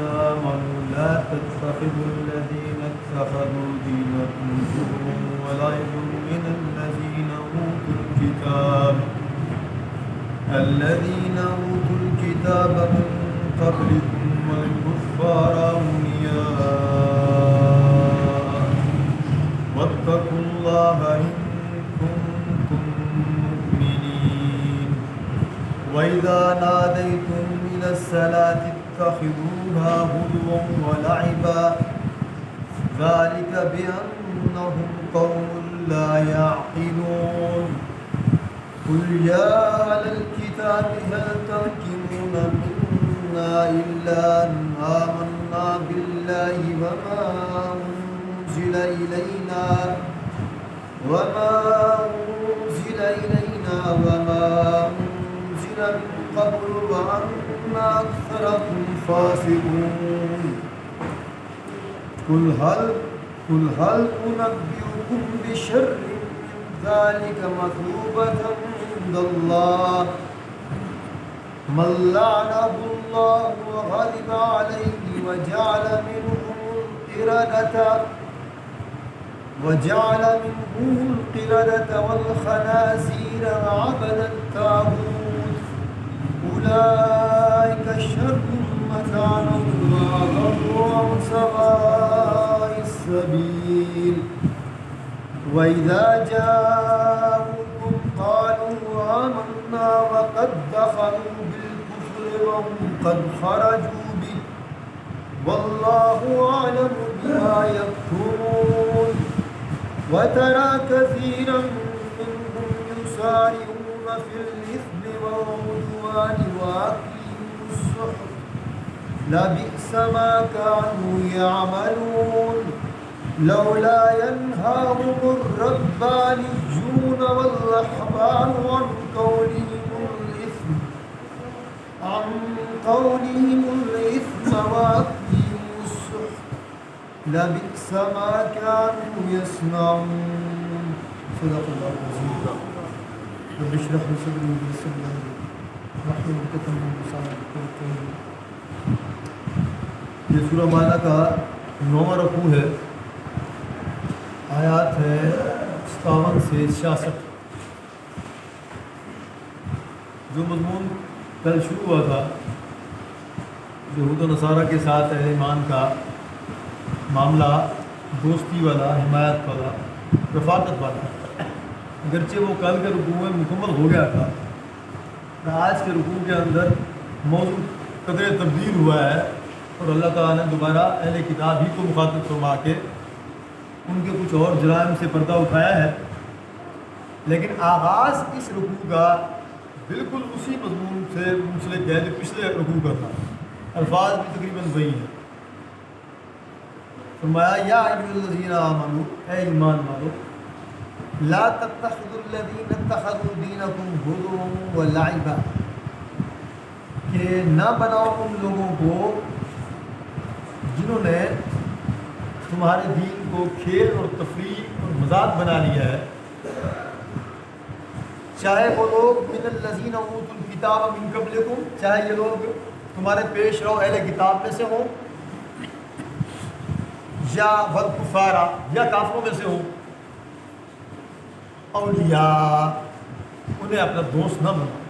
آمنوا لا تتخذوا الذين اتخذوا دينكم هزوا ولعبا من الذين أوتوا الكتاب من قبلكم والكفار أولياء واتقوا الله إن كنتم مؤمنين وإذا ناديتم إلى الصلاة اتخذوها هزوا ولعبا ذلك بأنهم قوم لا يعقلون قل يا أهل الكتاب هل تنكرون منا إلا أن آمنا بالله وما أنزل إلينا وما أنزل من قبل وأن أكثركم فاسقون قل هل أنبئكم بشر من ذلك مثوبة عند الله من لعنه الله وغضب عليه وجعل منهم القردة والخنازير وعبد الطاغوت أولئك شر مكانا وأضل عن سواء السبيل وإذا جاءوكم قالوا آمنا وقد دخلوا بالكفر وهم قد خرجوا به والله أعلم بما يكتمون وترى كثيرا منهم يسارعون في الإثم والعدوان وأكلهم السحت لبئس ما كانوا يعملون لولا ينهاهم الربانيون والرهبان عن قولهم الإثم وأكلهم السحت لبئس ما كانوا يصنعون صدق الله العظيم رب اشرح لي صدري ويسر لي أمري واحلل عقدة من لساني يفقهوا قولي. یہ سورہ مائدہ کا 9واں رکوع ہے، آیات ہے 57 سے 66. جو مضمون کل شروع ہوا تھا یہود و نصارہ کے ساتھ اہل ایمان کا معاملہ دوستی والا، حمایت والا، رفاقت والا، اگرچہ وہ کل کے رکوع میں مکمل ہو گیا تھا، آج کے رکوع کے اندر موضوع قدر تبدیل ہوا ہے اور اللہ تعالیٰ نے دوبارہ اہل کتاب ہی کو مخاطب فرما کے ان کے کچھ اور جرائم سے پردہ اٹھایا ہے. لیکن آغاز اس رکوع کا بالکل اسی مضمون سے منسلک ہے جو پچھلے رکوع کا تھا، الفاظ بھی تقریباً وہی ہیں. فرمایا یا ایھا الذین آمنوا، اے ایمان والو، لا تتخذوا الذین اتخذوا دینکم ہزوا ولعبا، کہ نہ بناؤ ان لوگوں کو جنہوں نے تمہارے دین کو کھیل اور تفریح اور مذاق بنا لیا ہے، چاہے وہ لوگ من الذین اوتوا الکتاب من قبلکم، چاہے یہ لوگ تمہارے پیش رو اہل کتاب میں سے ہوں، یا والکفارا، یا کافروں میں سے ہوں، اولیاء، انہیں اپنا دوست نہ بناؤ،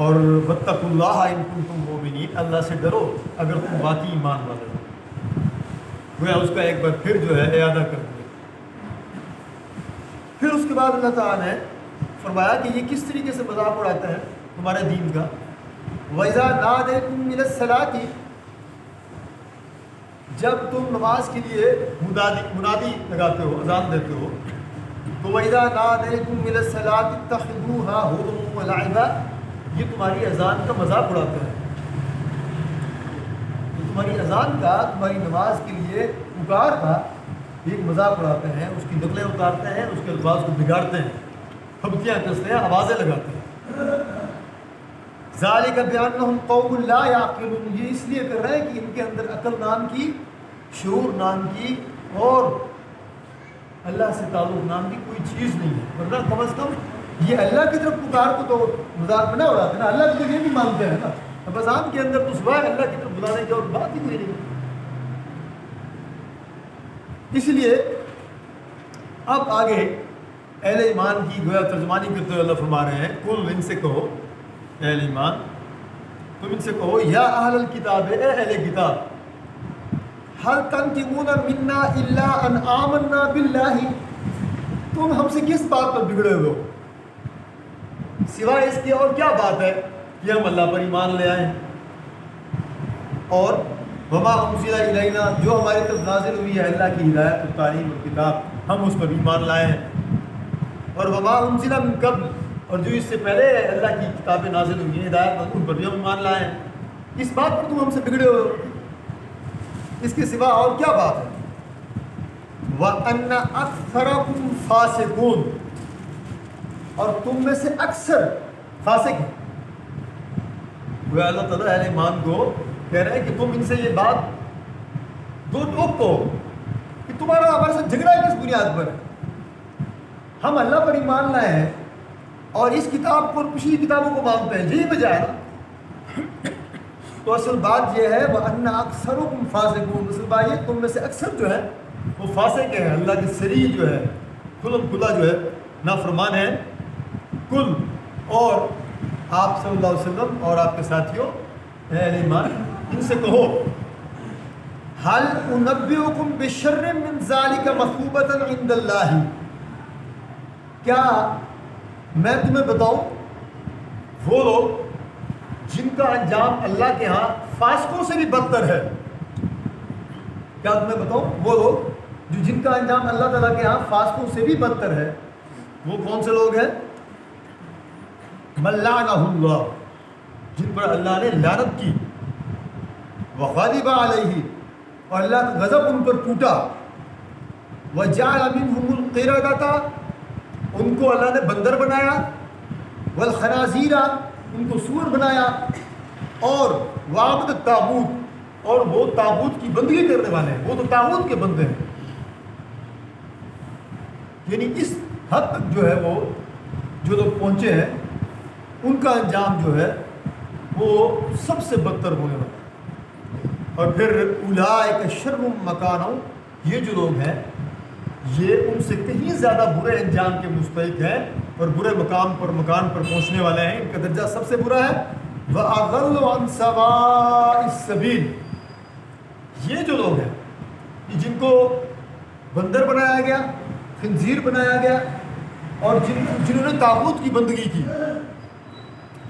اور واتقوا اللہ ان کنتم مؤمنین، اللہ سے ڈرو اگر تم واقعی ایمان والے ہو. گویا اس کا ایک بار پھر جو ہے اعادہ کر دیا. پھر اس کے بعد اللہ تعالیٰ نے فرمایا کہ یہ کس طریقے سے مذاق اڑاتے ہیں تمہارے دین کا. وَإِذَا نَادَيْتُمْ إِلَى الصَّلَاةِ، جب تم نماز کے لیے منادی لگاتے ہو، اذان دیتے ہو، تو وَإِذَا نَادَيْتُمْ إِلَى الصَّلَاةِ اتَّخِذُوهَا هُزُوًا وَلَعِبًا، یہ تمہاری اذان کا مذاق اڑاتے ہیں. تمہاری اذان کا، تمہاری نماز کے لیے پکار کا ایک مذاق اڑاتے ہیں، اس کی نقلیں اتارتے ہیں، اس کے الفاظ کو بگاڑتے ہیں، پھبتیاں کستے ہیں، آوازیں لگاتے ہیں. ذالک بأنہم قوم لا یعقلون، یہ اس لیے کر رہے ہیں کہ ان کے اندر عقل نام کی، شعور نام کی اور اللہ سے تعلق نام کی کوئی چیز نہیں ہے. ورنہ کم از کم یہ اللہ کی طرف پکار کو تو مذاق بنا اڑاتے ہیں نا، اللہ کو تو یہ بھی مانتے ہیں نا. رمضان کے اندر تو سوائے اللہ کی طرف بلانے کی اور بات ہی کوئی نہیں. اس لیے اب آگے اہل ایمان کی گویا ترجمانی کرتے ہوئے اللہ فرما رہے ہیں کل ان سے کہو اہل ایمان تم ان سے کہو یا اہل الکتاب اے اہل کتاب هل تنقمون منا الا ان آمنا باللہ تم ہم سے کس بات پر بگڑے ہوئے ہو سوائے اس کے اور کیا بات ہے کہ ہم اللہ پر ایمان لے آئے اور وما انزل الینا جو ہماری طرف نازل ہوئی ہے اللہ کی ہدایت اور تعلیم اور کتاب ہم اس پر ایمان لائے ہیں اور وما انزل من قبل اور جو اس سے پہلے اللہ کی کتابیں نازل ہوئی ہیں ہدایت ان پر بھی ہم ایمان لائے ہیں. اس بات پر تم ہم سے بگڑے ہو اس کے سوا اور کیا بات ہے. وَأَنَّ أَكْثَرَكُمْ فَاسِقُونَ اور تم میں سے اکثر فاسق ہیں. وہ اللہ تعالیٰ اہل ایمان کو کہہ رہے ہیں کہ تم ان سے یہ بات دو ٹوک کو کہ تمہارا ہمارے ساتھ جھگڑا کس بنیاد پر ہے. ہم اللہ پر ایمان لائے ہیں اور اس کتاب کو اور پچھلی کتابوں کو مانتے ہیں یہی وجہ ہے نا. تو اصل بات یہ ہے وَأَنَّ أَكْثَرُكُمْ فَاسِقُونَ اصل بات یہ تم میں سے اکثر جو ہے وہ فاسق ہیں اللہ کے صریح جو ہے کھلم کھلا جو ہے نافرمان ہے کل. اور آپ صلی اللہ علیہ وسلم اور آپ کے ساتھیوں اہل ایمان ان سے کہو هَلْ أُنَبِّئُكُمْ بِشَرٍّ مِّن ذَلِكَ مَثُوبَةً عِندَ اللَّهِ کیا میں تمہیں بتاؤں وہ لوگ جن کا انجام اللہ کے ہاں فاسقوں سے بھی بدتر ہے. کیا تمہیں بتاؤں وہ لوگ جو جن کا انجام اللہ تعالیٰ کے ہاں فاسقوں سے بھی بدتر ہے وہ کون سے لوگ ہیں. مَن لَعَنَهُ اللَّهُ جن پر اللہ نے لعنت کی وَغَضِبَ عَلَيْهِ اور اللہ کا غضب ان پر ٹوٹا وَجَعَلَ مِنْهُمُ الْقِرَدَةَ ان کو اللہ نے بندر بنایا والخنازیر ان کو سور بنایا اور وعبد الطاغوت اور وہ طاغوت کی بندگی کرنے والے ہیں وہ تو طاغوت کے بندے ہیں. یعنی اس حد تک جو ہے وہ جو لوگ پہنچے ہیں ان کا انجام جو ہے وہ سب سے بدتر ہونے والا ہے. اور پھر اولئک شر مکانوں یہ جو لوگ ہیں یہ ان سے کہیں زیادہ برے انجام کے مستحق ہیں اور برے مکان پر پہنچنے والے ہیں. ان کا درجہ سب سے برا ہے. وَأَضَلُّ عَنْ سَوَاءِ السَّبِيلِ یہ جو لوگ ہیں جن کو بندر بنایا گیا خنزیر بنایا گیا اور جنہوں نے طاغوت کی بندگی کی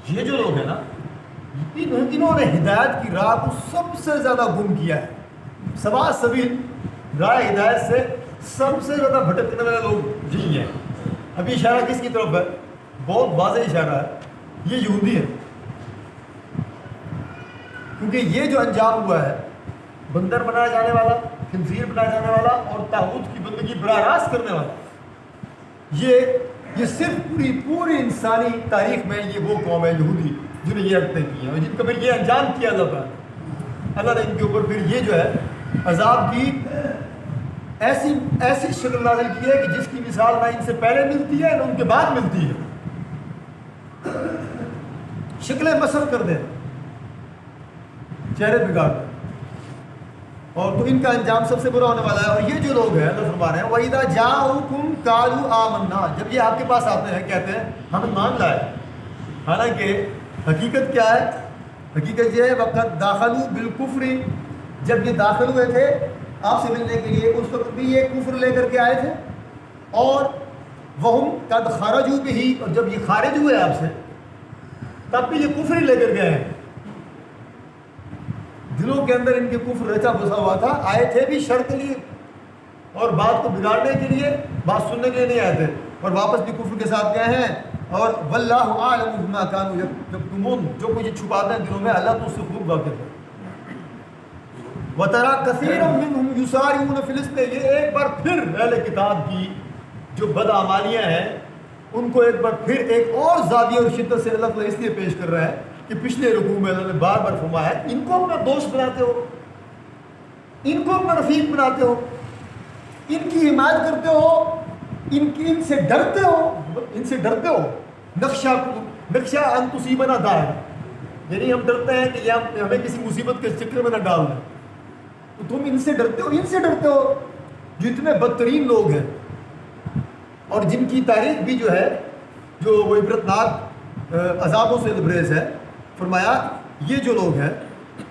یہ جو لوگ ہیں نا انہوں نے ہدایت کی راہ کو سب سے زیادہ گم کیا ہے. سواء السبیل راہ ہدایت سے سب سے زیادہ بھٹکنے والے لوگ یہی ہیں. ابھی اشارہ کس کی طرف ہے بہت واضح اشارہ ہے یہ یہودی ہیں کیونکہ یہ جو انجام ہوا ہے بندر بنایا جانے والا خنزیر بنایا جانے والا اور طاغوت کی بندگی براہ راست کرنے والا یہ صرف پوری انسانی تاریخ میں یہ وہ قوم ہے یہودی جنہیں یہ حرکتیں کی ہیں اور جن کا پھر یہ انجام کیا اللہ نے ان کے اوپر پھر یہ جو ہے عذاب کی ایسی شکل نازل کی ہے کہ جس کی مثال نہ ان سے پہلے ملتی ہے نہ ان کے بعد ملتی ہے. شکلیں مسخ کر دیں چہرے بگاڑ دیں اور تو ان کا انجام سب سے برا ہونے والا ہے. اور یہ جو لوگ ہیں اللہ فرما رہے ہیں وَإِذَا جَاءُوكُمْ قَالُوا آمَنَّا جب یہ آپ کے پاس آتے ہیں کہتے ہیں ہم ایمان لائے. حالانکہ حقیقت کیا ہے حقیقت یہ ہے وقت داخلوا بالکفر جب یہ داخل ہوئے تھے آپ سے ملنے کے لیے اس وقت بھی یہ کفر لے کر کے آئے تھے اور وہم قد خرجوا به اور جب یہ خارج ہوئے آپ سے تب بھی یہ کفر ہی لے کر گئے ہیں. دلوں کے اندر ان کے کفر رچا بسا ہوا تھا. آئے تھے بھی شر کے لیے اور بات کو بگاڑنے کے لیے بات سننے کے لیے نہیں آئے تھے اور واپس بھی کفر کے ساتھ گئے ہیں. اور واللہ اعلم بما كانوا یکتمون جو کچھ چھپاتے ہیں دلوں میں اللہ تو اس سے خوب واقف ہے. وَتَرَى كَثِيرًا مِّنْهُمْ يُسَارِعُونَ فِي الْإِثْمِ یہ ایک بار پھر اہل کتاب کی جو بدعمالیاں ہیں ان کو ایک بار پھر ایک اور زاویہ اور شدت سے اللہ تعالیٰ اس لیے پیش کر رہا ہے کہ پچھلے رکوع میں اللہ نے بار بار فرمایا ہے ان کو اپنا دوست بناتے ہو ان کو اپنا رفیق بناتے ہو ان کی حمایت کرتے ہو ان سے ڈرتے ہو نخشہ ان تصیبنا دائر یعنی ہم ڈرتے ہیں کہ یہ ہمیں کسی مصیبت کے چکر میں نہ ڈال دیں. تو تم ان سے ڈرتے ہو، ان سے ڈرتے ہو جو اتنے بدترین لوگ ہیں اور جن کی تاریخ بھی جو ہے جو وہ عبرتناک عذابوں سے لبریز ہے. فرمایا یہ جو لوگ ہیں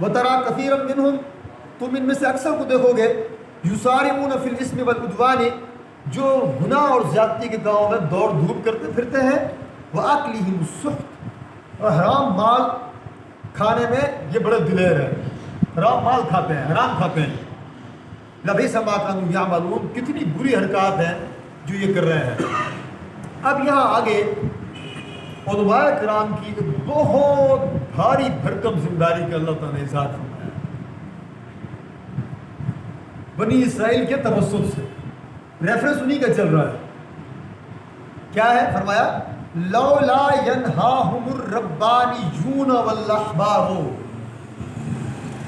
وَتَرَىٰ كَثِيرًا مِّنْهُمْ، تم ان میں سے اکثر کو دیکھو گے یُسَارِعُونَ فِي الْإِثْمِ وَالْعُدْوَانِ، جو گناہ اور زیادتی کے کاموں میں دوڑ دھوپ کرتے پھرتے ہیں. وَأَكْلِهِمُ السُّحْتَ، اور حرام مال کھانے میں یہ بڑے دلیر ہیں، حرام مال کھاتے ہیں، حرام کھاتے ہیں. لَبِئْسَ مَا كَانُوا يَعْمَلُونَ، کتنی بری حرکات ہیں جو یہ کر رہے ہیں. اب یہاں آگے علماء کرام کی ایک بہت بھاری بھرکم ذمہ داری کا اللہ تعالیٰ نے اظہار فرمایا بنی اسرائیل کے توسط سے. ریفرنس انہی کا چل رہا ہے. کیا ہے؟ فرمایا لولا ینہاہم الربانیون والاحبار،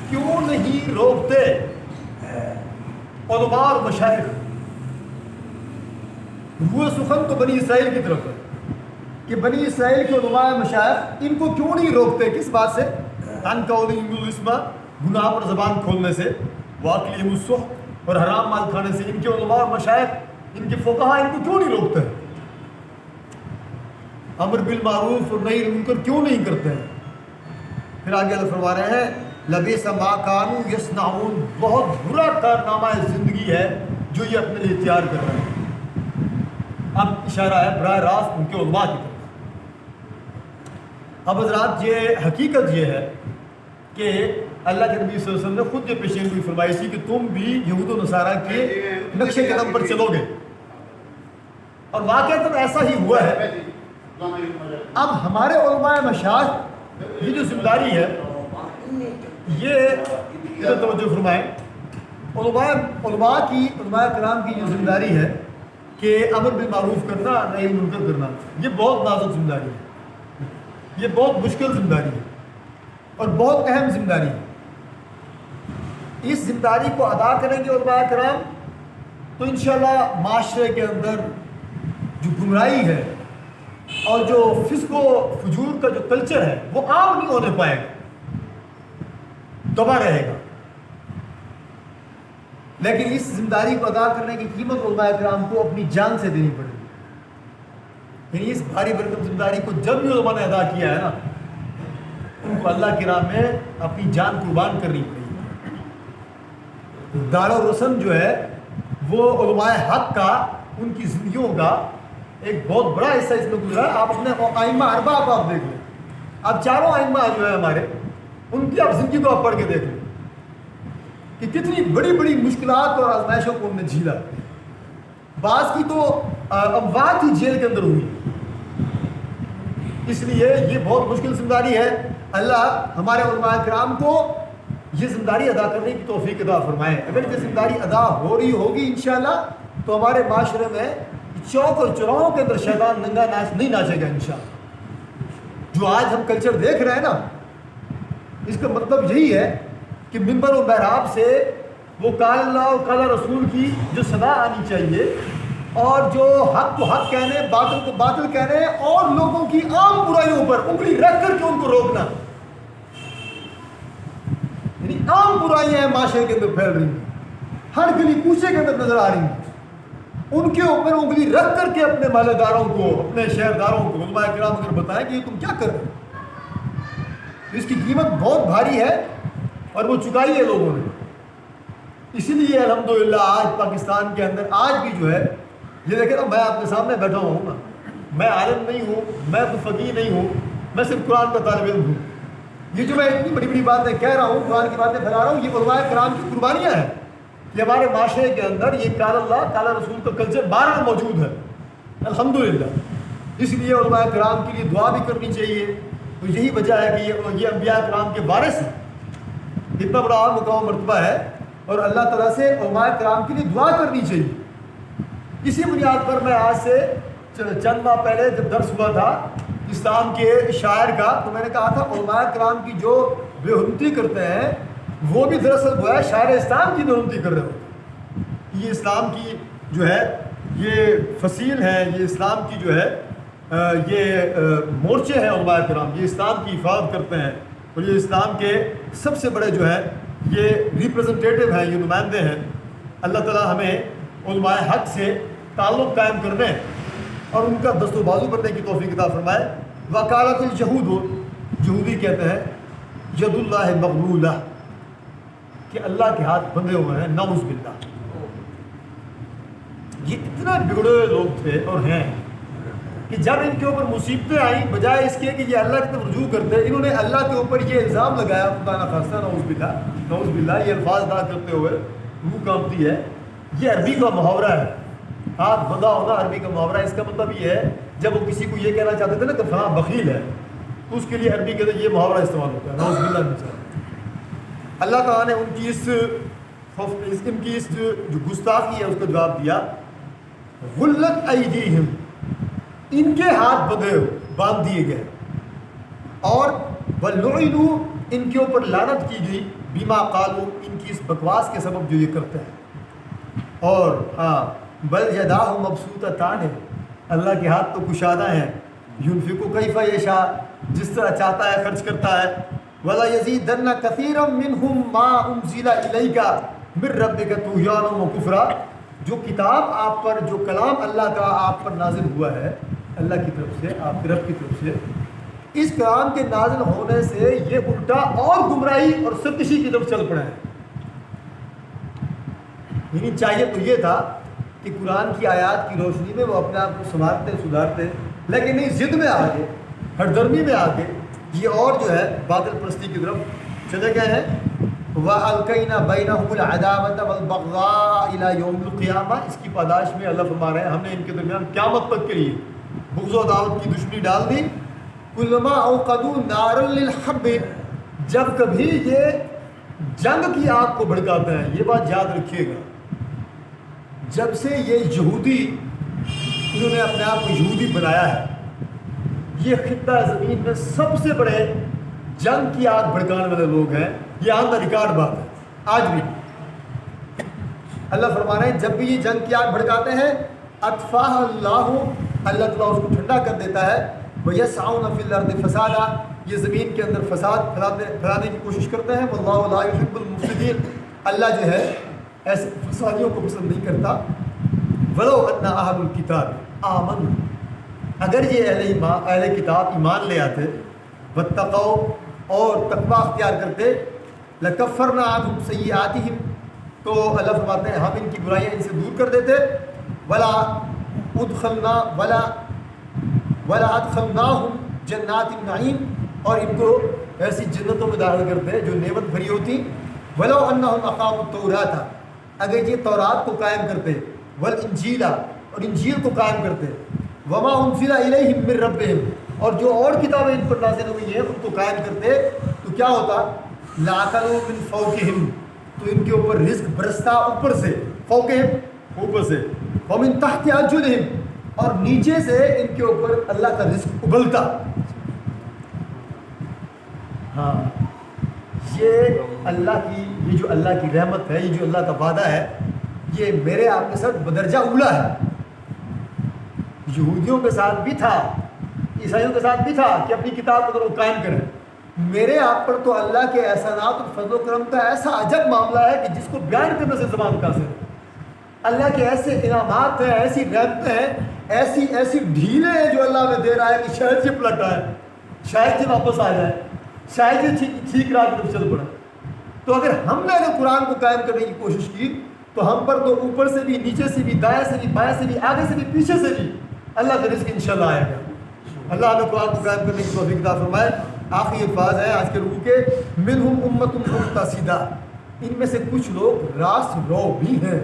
کیوں نہیں روکتے علماء اور مشائخ. روح سخن تو بنی اسرائیل کی طرف ہے کہ بنی اسرائیل کے علماء مشائخ ان کو کیوں نہیں روکتے؟ کس بات سے؟ عن قولہم الاسم، گناہ پر زبان کھولنے سے، واکلہم السحت، اور حرام مال کھانے سے. ان کے علماء اور مشائخ، ان کے فقہاء ان کو کیوں نہیں روکتے؟ امر بالمعروف اور نہی عن المنکر کیوں نہیں کرتے ہیں؟ پھر آگے اللہ فرما رہے ہیں لبئس ما کانوا یصنعون، بہت برا کارنامہ زندگی ہے جو یہ اپنے لیے تیار کر رہے ہیں. اب اشارہ ہے براہ راست ان کے علماء کی طرف. اب حضرات یہ حقیقت یہ ہے کہ اللہ کے نبی صلی اللہ علیہ وسلم نے خود یہ پیشین گوئی فرمائی تھی کہ تم بھی یہود و نصارہ کے نقش قدم پر چلو گے، اور واقعتاً ایسا ہی ہوا ہے. اب ہمارے علماء مشائخ یہ جو ذمہ داری ہے یہ توجہ فرمائیں، علماء کرام کی جو ذمہ داری ہے کہ امر بالمعروف کرنا، نہی عن المنکر کرنا، یہ بہت نازک ذمہ داری ہے، یہ بہت مشکل ذمہ داری ہے اور بہت اہم ذمہ داری ہے. اس ذمہ داری کو ادا کریں گے علماء کرام تو انشاءاللہ معاشرے کے اندر جو گمراہی ہے اور جو فسق و فجور کا جو کلچر ہے وہ عام نہیں ہونے پائے گا، دبا رہے گا. لیکن اس ذمہ داری کو ادا کرنے کی قیمت علماء کرام کو اپنی جان سے دینی پڑے گی. یعنی اس بھاری بھرکم ذمہ داری کو جب بھی علماء نے ادا کیا ہے نا، ان کو اللہ کی راہ میں اپنی جان قربان کرنی پڑے گی. دار الرسم جو ہے وہ علماء حق کا، ان کی زندگیوں کا ایک بہت بڑا حصہ اس میں گزرا. آپ اپنے ائمہ اربعہ کو آپ دیکھ لیں، اب چاروں ائمہ جو ہے ہمارے، ان کی آپ زندگی کو آپ پڑھ کے دیکھ لیں کہ کتنی بڑی بڑی مشکلات اور آزمائشوں کو انہوں نے جھیلا. بعض کی تو اموات ہی جیل کے اندر ہوئی. اس لیے یہ بہت مشکل ذمہ داری ہے. اللہ ہمارے علماء کرام کو یہ ذمہ داری ادا کرنے کی توفیق عطا فرمائے. اگر یہ ذمہ داری ادا ہو رہی ہوگی انشاءاللہ تو ہمارے معاشرے میں چوک اور چوراہوں کے اندر شیطان ننگا ناچ نہیں ناچے گا انشاءاللہ. جو آج ہم کلچر دیکھ رہے ہیں نا، اس کا مطلب یہی ہے کہ منبر و محراب سے وہ قال اللہ اور قال رسول کی جو صدا آنی چاہیے، اور جو حق کو حق کہنے، باطل کو باطل کہنے، اور لوگوں کی عام برائیوں پر انگلی رکھ کر کے ان کو روکنا. یعنی عام برائیاں معاشرے کے اندر پھیل رہی ہیں، ہر گلی کوچے کے اندر نظر آ رہی ہیں، ان کے اوپر انگلی رکھ کر کے اپنے محلے داروں کو، اپنے شہرداروں کو علماء کرام اگر بتائیں کہ یہ تم کیا کر رہے ہو، اس کی قیمت بہت بھاری ہے اور وہ چکائی ہے لوگوں نے. اسی لیے الحمدللہ آج پاکستان کے اندر آج بھی جو ہے یہ دیکھیں نا، میں آپ کے سامنے بیٹھا ہوں نا، میں عالم نہیں ہوں، میں کوئی فقیہ نہیں ہوں، میں صرف قرآن کا طالب علم ہوں. یہ جو میں اتنی بڑی بڑی باتیں کہہ رہا ہوں، قرآن کی باتیں پھیلا رہا ہوں، یہ علماء کرام کی قربانیاں ہیں. یہ ہمارے معاشرے کے اندر یہ قال اللہ قال رسول کا کلچر بہرحال موجود ہے الحمدللہ. اس لیے علماء کرام کے لیے دعا بھی کرنی چاہیے. تو یہی وجہ ہے کہ یہ انبیاء کرام کے وارث ہیں، اتنا بڑا عام مقام مرتبہ ہے، اور اللہ تعالیٰ سے علماء کرام کے لیے دعا کرنی چاہیے. اسی بنیاد پر میں آج سے چند ماہ پہلے جب درس ہوا تھا اسلام کے شاعر کا، تو میں نے کہا تھا علماء کرام کی جو بے حرمتی کرتے ہیں وہ بھی دراصل وہ ہے شاعر اسلام کی بے حرمتی کر رہے ہوتے. یہ اسلام کی جو ہے یہ فصیل ہے، یہ اسلام کی جو ہے یہ مورچے ہیں علماء کرام، یہ اسلام کی حفاظت کرتے ہیں، اور یہ اسلام کے سب سے بڑے جو ہے یہ ریپرزنٹیٹیو ہیں، یہ نمائندے ہیں۔ اللہ تعالیٰ ہمیں علماء حق سے تعلق قائم کرنے اور ان کا دست و بازو بننے کی توفیق عطا فرمائے۔ وقالت الجہود، یہودی کہتے ہیں ید اللہ مغلولہ، کہ اللہ کے ہاتھ بندھے ہوئے ہیں، نعوذ باللہ۔ یہ اتنا بگڑے ہوئے لوگ تھے اور ہیں کہ جب ان کے اوپر مصیبتیں آئیں، بجائے اس کے کہ یہ اللہ کی طرف رجوع کرتے، انہوں نے اللہ کے اوپر یہ الزام لگایا، خدا نہ خاصہ، نعوذ باللہ نعوذ باللہ۔ یہ الفاظ ادا کرتے ہوئے روح کانپتی ہے۔ یہ عربی کا محاورہ ہے، ہاتھ بندھا ہونا عربی کا محاورہ ہے۔ اس کا مطلب یہ ہے جب وہ کسی کو یہ کہنا چاہتے تھے نا کہ فلاں بخیل ہے، تو اس کے لیے عربی کے اندر یہ محاورہ استعمال ہوتا ہے، نعوذ باللہ من ذالک۔ اللہ تعالیٰ نے ان کی اس جو گستاخی ہے اس کا جواب دیا، غلت ایدیہم، ان کے ہاتھ باندھ دیے گئے، اور وَلُعِنُوا، ان کے اوپر لعنت کی گئی، بما قالوا، ان کی اس بکواس کے سبب جو یہ کرتے ہیں۔ اور ہاں بل یداہ مبسوطتان، اللہ کے ہاتھ تو کشادہ ہیں، ينفق کیف یشاء، جس طرح چاہتا ہے خرچ کرتا ہے۔ وَلَا يَزِيدَنَّ كَثِيرًا مِّنْهُمْ مَا أُنزِلَ إِلَيْكَ مِن رَّبِّكَ طُغْيَانًا وَكُفْرًا، جو کتاب آپ پر، جو کلام اللہ کا آپ پر نازل ہوا ہے اللہ کی طرف سے، آپ کے رب کی طرف سے، اس کلام کے نازل ہونے سے یہ الٹا اور گمراہی اور سرکشی کی طرف چل پڑے ہیں۔ یعنی چاہیے تو یہ تھا کہ قرآن کی آیات کی روشنی میں وہ اپنے آپ کو سنوارتے سدھارتے، لیکن نہیں، ضد میں آ کے، ہر درمی میں آ کے یہ اور جو ہے باطل پرستی کی طرف چلے گئے ہیں۔ وَأَلْقَيْنَا بَيْنَهُمُ الْعَدَاوَةَ وَالْبَغْضَاءَ إِلَى يَوْمِ الْقِيَامَةِ، اس کی پاداش میں اللہ فرما رہے ہیں ہم نے ان کے درمیان قیامت تک کے لیے بغض و عداوت کی دشمنی ڈال دی۔ كُلَّمَا أَوْقَدُوا نَارًا لِلْحَرْبِ، جب کبھی یہ جنگ کی آگ کو بھڑکاتے ہیں، یہ بات یاد رکھیے گا، جب سے یہ یہودی، انہوں نے اپنے آپ کو یہودی بنایا ہے، یہ خطہ زمین میں سب سے بڑے جنگ کی آگ بھڑکانے والے لوگ ہیں۔ یہ آن دا ریکارڈ بات ہے آج بھی۔ اللہ فرما رہے ہیں جب بھی یہ جنگ کی آگ بھڑکاتے ہیں، اطفاء اللہ، اللہ تعالیٰ اس کو ٹھنڈا کر دیتا ہے۔ وَيَسْعَوْنَ فِي الْأَرْضِ فَسَادًا، یہ زمین کے اندر فساد پھیلانے کی کوشش کرتے ہیں۔ وَاللَّهُ لَا يُحِبُّ الْمُفْسِدِينَ، اللہ جو ہے ایسے فسادیوں کو پسند نہیں کرتا۔ وَلَوْ أَنَّ أَهْلَ الْكِتَابِ آمَنُوا، اگر یہ اہل کتاب ایمان لے آتے، وَاتَّقَوْا، اور تقویٰ اختیار کرتے، لَكَفَّرْنَا عَنْهُمْ سَيِّئَاتِهِمْ، تو اللہ فرماتے ہیں ہم ان کی برائیاں ان سے دور کر دیتے۔ وَلَا أَدْخَلْنَاهُمْ جَنَّاتِ النَّعِيمِ، اور ان کو ایسی جنتوں میں داخل کرتے جو نعمت بھری ہوتی۔ وَلَوْ أَنَّهُمْ أَقَامُوا التَّوْرَاةَ، اگر یہ تورات کو قائم کرتے، وَالْإِنْجِيلَ، اور انجیل کو قائم کرتے، وَمَا أُنزِلَ إِلَيْهِم مِّن رَّبِّهِمْ، اور جو اور کتابیں ان پر نازل ہوئی ہیں ان کو قائم کرتے، تو کیا ہوتا؟ لَأَكَلُوا مِن فَوْقِهِمْ، تو ان کے اوپر رزق برستا اوپر سے، فوقہم اوپر سے، وَمِن تَحْتِ أَرْجُلِهِمْ، اور نیچے سے ان کے اوپر اللہ کا رزق ابلتا۔ ہاں، یہ اللہ کی، یہ جو اللہ کی رحمت ہے، یہ جو اللہ کا وعدہ ہے، یہ میرے آپ کے ساتھ بدرجہ اولا ہے۔ یہودیوں کے ساتھ بھی تھا، عیسائیوں کے ساتھ بھی تھا کہ اپنی کتاب کو وہ قائم کریں۔ میرے آپ پر تو اللہ کے احسانات اور فضل و کرم کا ایسا عجب معاملہ ہے کہ جس کو بیان کرنے سے زبان قاصر ہے۔ اللہ کے ایسے انعامات ہیں، ایسی رحمتیں ہیں، ایسی ڈھیلیں ہیں جو اللہ میں دے رہا ہے کہ شاید یہ پلٹ آئے، شاید یہ واپس آ جائے، شاید یہ ٹھیک راہ کی طرف چل پڑے۔ تو اگر ہم نے اگر قرآن کو قائم کرنے کی کوشش کی تو ہم پر تو اوپر سے بھی، نیچے سے بھی، دائیں سے بھی، بائیں سے بھی، آگے سے بھی، پیچھے سے بھی اللہ کا رزق انشاءاللہ آئے گا۔ اللہ ہمیں قرآن کو قائم کرنے کی توفیق عطا فرمائے۔ آخری الفاظ ہیں آج کے رکوع کے، منہم امۃ مقتصدہ، ان میں سے کچھ لوگ راست رو بھی ہیں،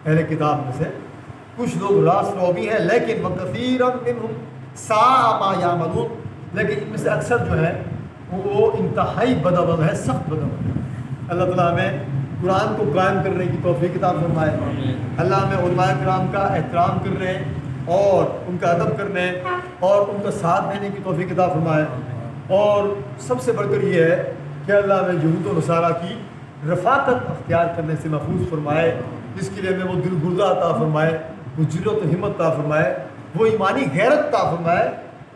اہل کتاب میں سے کچھ لوگ راست رو بھی ہیں، لیکن وکثیر منہم ساء ما یعملون، لیکن ان میں سے اکثر جو ہے وہ انتہائی بدعمل ہے، سخت بدعمل ہے۔ اللہ تعالیٰ ہمیں قرآن کو قائم کرنے کی توفیق عطا فرمائے۔ اللہ ہمیں علماء کرام کا احترام کرنے اور ان کا ادب کرنے اور ان کا ساتھ دینے کی توفیق عطا فرمائے، اور سب سے بڑھ کر یہ ہے کہ اللہ ہمیں یہود و نصارہ کی رفاقت اختیار کرنے سے محفوظ فرمائے، جس کے لیے ہمیں وہ دل گردہ عطا فرمائے، وہ جرأت و ہمت عطا فرمائے، وہ ایمانی غیرت عطا فرمائے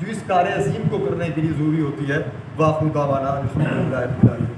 جو اس کار عظیم کو کرنے کے لیے ضروری ہوتی ہے. واخر دعوانا الحمدللہ رب العالمین.